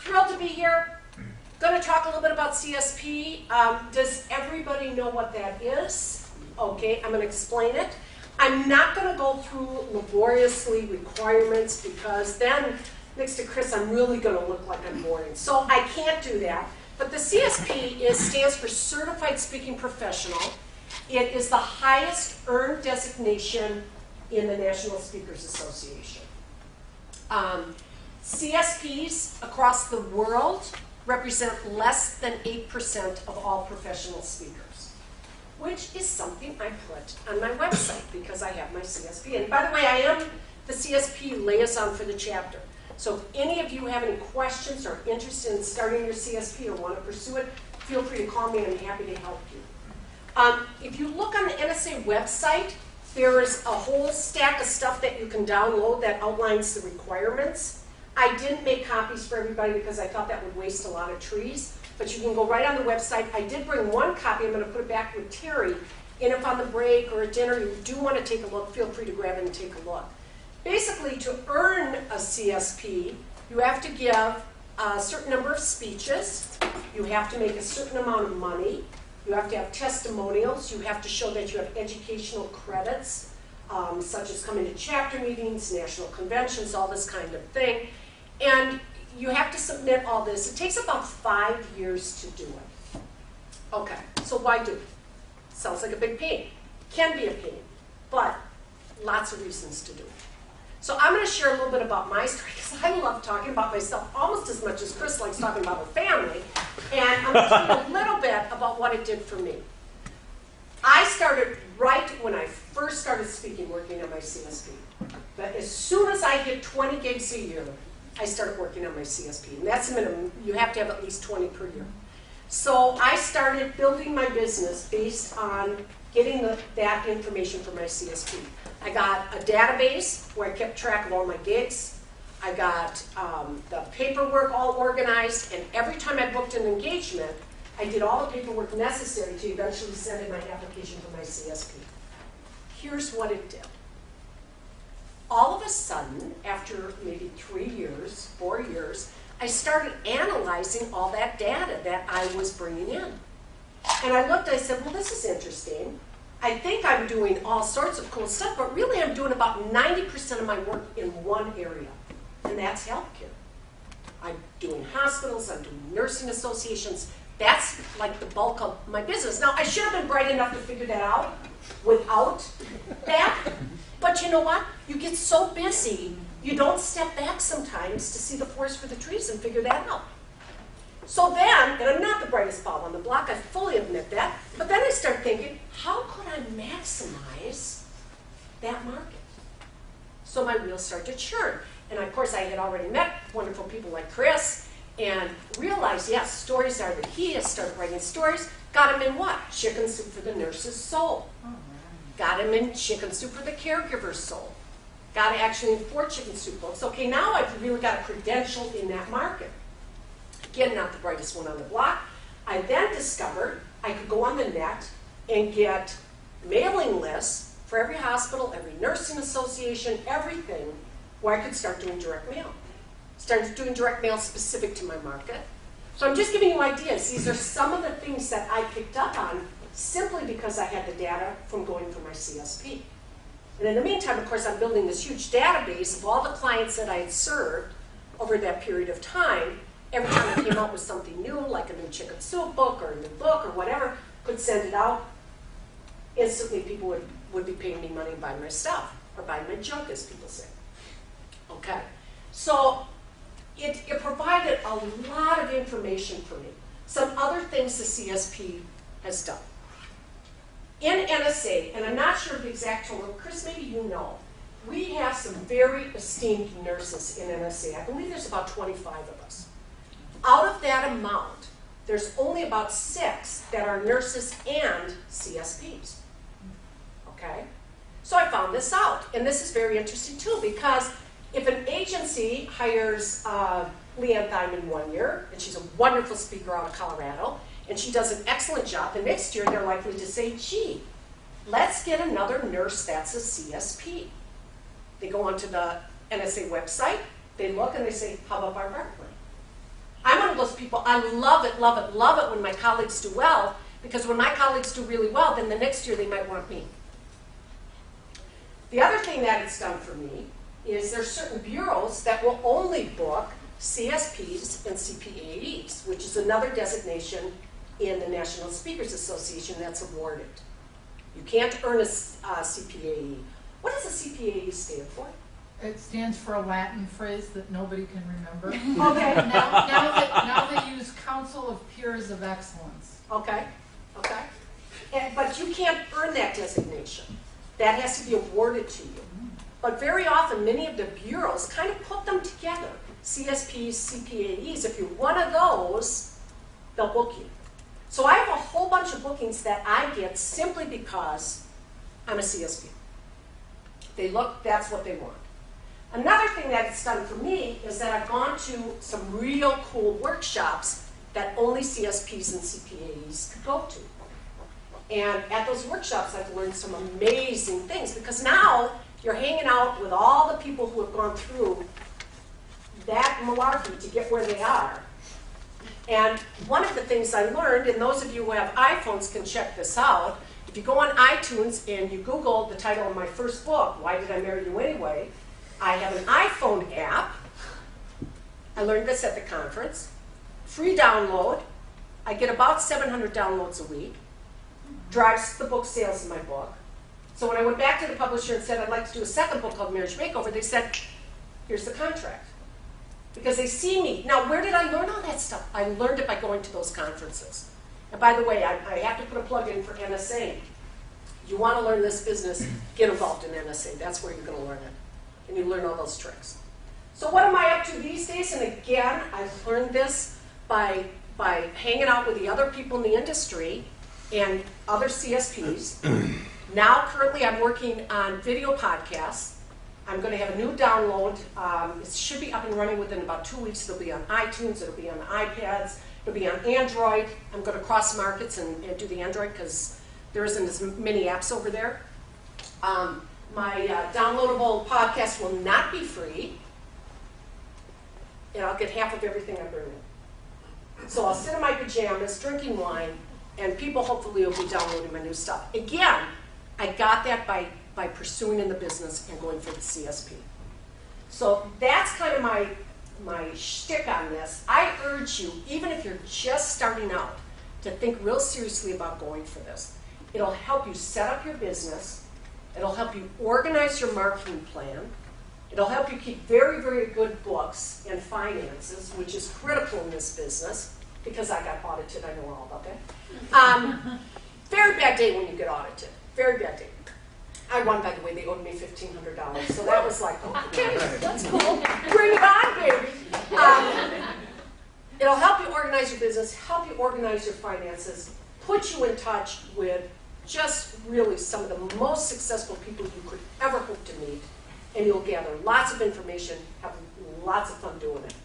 thrilled to be here. Going to talk a little bit about CSP. Does everybody know what that is? Okay, I'm going to explain it. I'm not going to go through laboriously requirements because then next to Chris I'm really going to look like I'm boring. So I can't do that. But the CSP stands for Certified Speaking Professional. It is the highest earned designation in the National Speakers Association. CSPs across the world represent less than 8% of all professional speakers, which is something I put on my website because I have my CSP. And by the way, I am the CSP liaison for the chapter. So if any of you have any questions or interested in starting your CSP or want to pursue it, feel free to call me and I'm happy to help you. If you look on the NSA website, there is a whole stack of stuff that you can download that outlines the requirements. I didn't make copies for everybody because I thought that would waste a lot of trees, but you can go right on the website. I did bring one copy. I'm going to put it back with Terry, and if on the break or at dinner you do want to take a look, feel free to grab it and take a look. Basically, to earn a CSP, you have to give a certain number of speeches, you have to make a certain amount of money, you have to have testimonials, you have to show that you have educational credits, such as coming to chapter meetings, national conventions, all this kind of thing. And you have to submit all this. It takes about 5 years to do it. Okay, so why do it? Sounds like a big pain. Can be a pain, but lots of reasons to do it. So I'm going to share a little bit about my story because I love talking about myself almost as much as Chris likes talking about her family. And I'm going to tell you a little bit about what it did for me. I started right when I first started speaking, working on my CSP. But as soon as I hit 20 gigs a year, I started working on my CSP. And that's a minimum. You have to have at least 20 per year. So I started building my business based on getting that information from my CSP. I got a database where I kept track of all my gigs. I got the paperwork all organized, and every time I booked an engagement, I did all the paperwork necessary to eventually send in my application for my CSP. Here's what it did. All of a sudden, after maybe 3 years, 4 years, I started analyzing all that data that I was bringing in. And I looked, I said, well, this is interesting. I think I'm doing all sorts of cool stuff, but really I'm doing about 90% of my work in one area, and that's healthcare. I'm doing hospitals, I'm doing nursing associations. That's like the bulk of my business. Now, I should have been bright enough to figure that out without that, but you know what? You get so busy, you don't step back sometimes to see the forest for the trees and figure that out. So then, and I'm not the brightest bulb on the block, I fully admit that, but then I start thinking, how could I maximize that market? So my wheels start to churn. And of course, I had already met wonderful people like Chris and realized, yes, stories are the key. I started writing stories. Got him in what? Chicken Soup for the Nurse's Soul. Got him in Chicken Soup for the Caregiver's Soul. Got it actually in 4 Chicken Soup books. Okay, now I've really got a credential in that market. Again, not the brightest one on the block. I then discovered I could go on the net and get mailing lists for every hospital, every nursing association, everything, where I could start doing direct mail. Started doing direct mail specific to my market. So I'm just giving you ideas. These are some of the things that I picked up on simply because I had the data from going for my CSP. And in the meantime, of course, I'm building this huge database of all the clients that I had served over that period of time. Every time I came out with something new, like a new chicken soup book or a new book or whatever, could send it out. Instantly, people would be paying me money to buy my stuff, or buy my junk, as people say. Okay, so it provided a lot of information for me. Some other things the CSP has done. In NSA, and I'm not sure of the exact total, Chris, maybe you know, we have some very esteemed nurses in NSA. I believe there's about 25 of us. Out of that amount, there's only about 6 that are nurses and CSPs. Okay? So I found this out, and this is very interesting too, because if an agency hires Leanne Thyman 1 year, and she's a wonderful speaker out of Colorado, and she does an excellent job, the next year they're likely to say, gee, let's get another nurse that's a CSP. They go onto the NSA website, they look and they say, how about Bartlein? of those people. I love it, love it, love it when my colleagues do well, because when my colleagues do really well, then the next year they might want me. The other thing that it's done for me is there's certain bureaus that will only book CSPs and CPAEs, which is another designation in the National Speakers Association that's awarded. You can't earn a CPAE. What does a CPAE stand for? It stands for a Latin phrase that nobody can remember. Okay. Now they use Council of Peers of Excellence. Okay. Okay. But you can't earn that designation. That has to be awarded to you. But very often, many of the bureaus kind of put them together. CSPs, CPAEs, if you're one of those, they'll book you. So I have a whole bunch of bookings that I get simply because I'm a CSP. They look, that's what they want. Another thing that it's done for me is that I've gone to some real cool workshops that only CSPs and CPAEs could go to. And at those workshops, I've learned some amazing things, because now you're hanging out with all the people who have gone through that malarkey to get where they are. And one of the things I learned, and those of you who have iPhones can check this out, if you go on iTunes and you Google the title of my first book, Why Did I Marry You Anyway? I have an iPhone app. I learned this at the conference. Free download. I get about 700 downloads a week. Drives the book sales in my book. So when I went back to the publisher and said I'd like to do a second book called Marriage Makeover, they said, here's the contract. Because they see me. Now, where did I learn all that stuff? I learned it by going to those conferences. And by the way, I have to put a plug in for NSA. You want to learn this business, get involved in NSA. That's where you're going to learn it. And you learn all those tricks. So what am I up to these days? And again, I've learned this by hanging out with the other people in the industry and other CSPs. Now, currently, I'm working on video podcasts. I'm going to have a new download. It should be up and running within about 2 weeks. It'll be on iTunes. It'll be on iPads. It'll be on Android. I'm going to cross markets and do the Android because there isn't as many apps over there. My downloadable podcast will not be free. And I'll get half of everything I bring in. So I'll sit in my pajamas, drinking wine, and people hopefully will be downloading my new stuff. Again, I got that by pursuing in the business and going for the CSP. So that's kind of my shtick on this. I urge you, even if you're just starting out, to think real seriously about going for this. It'll help you set up your business. It'll help you organize your marketing plan. It'll help you keep very, very good books and finances, which is critical in this business, because I got audited. I know all about that. Very bad day when you get audited. Very bad day. I won, by the way. They owed me $1,500. So that was like, okay, that's cool. Bring it on, baby. It'll help you organize your business, help you organize your finances, put you in touch with just really some of the most successful people you could ever hope to meet. And you'll gather lots of information, have lots of fun doing it.